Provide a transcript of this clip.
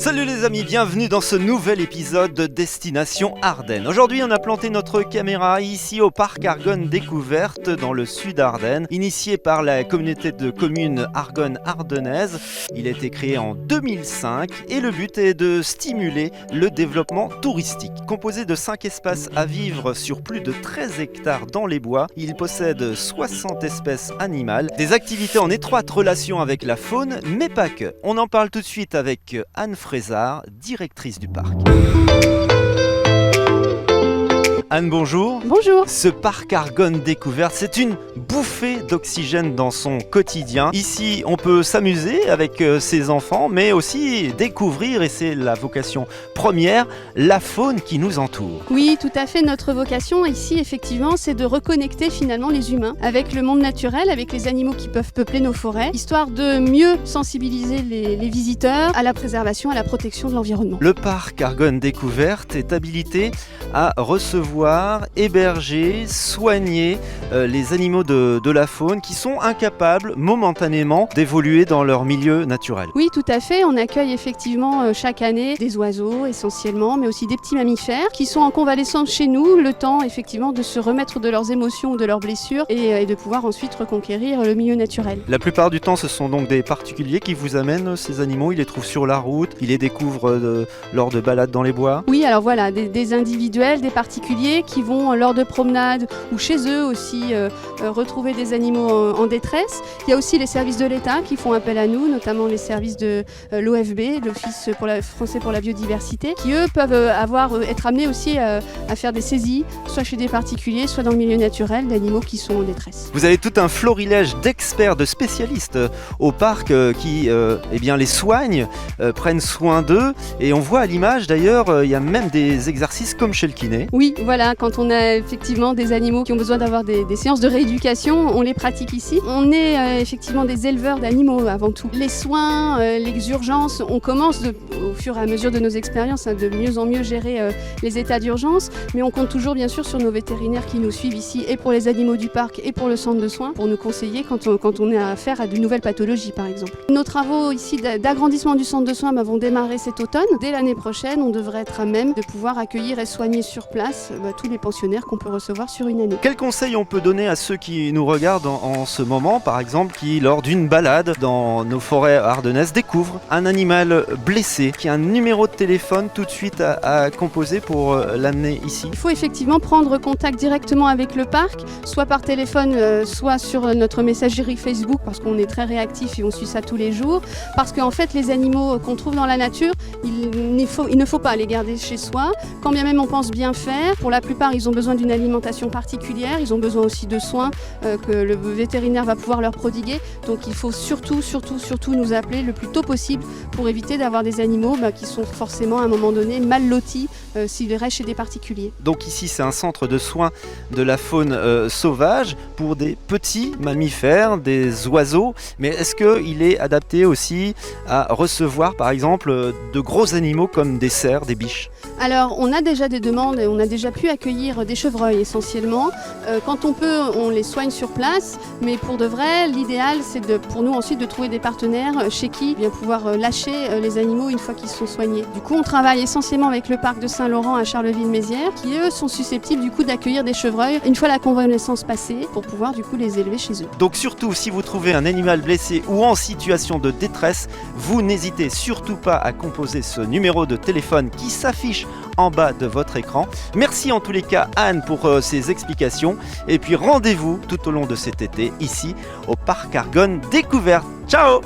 Salut les amis, bienvenue dans ce nouvel épisode de Destination Ardennes. Aujourd'hui on a planté notre caméra ici au parc Argonne Découverte dans le sud Ardennes, initié par la communauté de communes Argonne Ardennaise. Il a été créé en 2005 et le but est de stimuler le développement touristique. Composé de 5 espaces à vivre sur plus de 13 hectares dans les bois, il possède 60 espèces animales, des activités en étroite relation avec la faune, mais pas que. On en parle tout de suite avec Anne Frézard, directrice du parc. Anne, bonjour. Bonjour. Ce parc Argonne Découverte, c'est une bouffée d'oxygène dans son quotidien. Ici, on peut s'amuser avec ses enfants, mais aussi découvrir, et c'est la vocation première, la faune qui nous entoure. Oui, tout à fait. Notre vocation ici, effectivement, c'est de reconnecter finalement les humains avec le monde naturel, avec les animaux qui peuvent peupler nos forêts, histoire de mieux sensibiliser les visiteurs à la préservation, à la protection de l'environnement. Le parc Argonne Découverte est habilité à recevoir, héberger, soigner les animaux de la faune qui sont incapables momentanément d'évoluer dans leur milieu naturel. Oui, tout à fait. On accueille effectivement chaque année des oiseaux essentiellement, mais aussi des petits mammifères qui sont en convalescence chez nous, le temps effectivement de se remettre de leurs émotions ou de leurs blessures et de pouvoir ensuite reconquérir le milieu naturel. La plupart du temps, ce sont donc des particuliers qui vous amènent ces animaux, ils les trouvent sur la route, ils les découvrent lors de balades dans les bois. Oui, alors voilà, des individuels, des particuliers qui vont lors de promenades ou chez eux aussi retrouver des animaux en détresse. Il y a aussi les services de l'État qui font appel à nous, notamment les services de l'OFB, l'Office français pour la biodiversité, qui eux peuvent être amenés aussi à faire des saisies, soit chez des particuliers, soit dans le milieu naturel, d'animaux qui sont en détresse. Vous avez tout un florilège d'experts, de spécialistes au parc qui les soignent, prennent soin d'eux, et on voit à l'image d'ailleurs, il y a même des exercices comme chez le kiné. Oui, voilà, quand on a effectivement des animaux qui ont besoin d'avoir des séances de rééducation, on les pratique ici. On est effectivement des éleveurs d'animaux avant tout. Les soins, les urgences, on commence au fur et à mesure de nos expériences de mieux en mieux gérer les états d'urgence, mais on compte toujours bien sûr sur nos vétérinaires qui nous suivent ici et pour les animaux du parc et pour le centre de soins pour nous conseiller quand on a affaire à de nouvelles pathologies par exemple. Nos travaux ici d'agrandissement du centre de soins vont démarrer cet automne. Dès l'année prochaine, on devrait être à même de pouvoir accueillir et soigner sur place tous les pensionnaires qu'on peut recevoir sur une année. Quels conseils on peut donner à ceux qui nous regardent en ce moment, par exemple, qui lors d'une balade dans nos forêts ardennaises découvrent un animal blessé, qui a un numéro de téléphone tout de suite à composer pour l'amener ici? Il faut effectivement prendre contact directement avec le parc, soit par téléphone, soit sur notre messagerie Facebook, parce qu'on est très réactif et on suit ça tous les jours, parce qu'en fait les animaux qu'on trouve dans la nature, il ne faut pas les garder chez soi, quand bien même on pense bien faire. Pour la plupart, ils ont besoin d'une alimentation particulière, ils ont besoin aussi de soins que le vétérinaire va pouvoir leur prodiguer. Donc il faut surtout nous appeler le plus tôt possible pour éviter d'avoir des animaux qui sont forcément à un moment donné mal lotis s'ils restent chez des particuliers. Donc ici, c'est un centre de soins de la faune sauvage pour des petits mammifères, des oiseaux. Mais est-ce qu'il est adapté aussi à recevoir par exemple de gros animaux comme des cerfs, des biches? Alors, on a déjà des demandes et on a déjà pu accueillir des chevreuils essentiellement. Quand on peut, on les soigne sur place, mais pour de vrai, l'idéal, c'est pour nous ensuite de trouver des partenaires chez qui bien pouvoir lâcher les animaux une fois qu'ils sont soignés. Du coup, on travaille essentiellement avec le parc de Saint-Laurent à Charleville-Mézières, qui eux sont susceptibles du coup d'accueillir des chevreuils une fois la convalescence passée, pour pouvoir du coup les élever chez eux. Donc surtout, si vous trouvez un animal blessé ou en situation de détresse, vous n'hésitez surtout pas à composer ce numéro de téléphone qui s'affiche en bas de votre écran. Merci en tous les cas Anne pour ces explications et puis rendez-vous tout au long de cet été ici au parc Argonne Découverte. Ciao!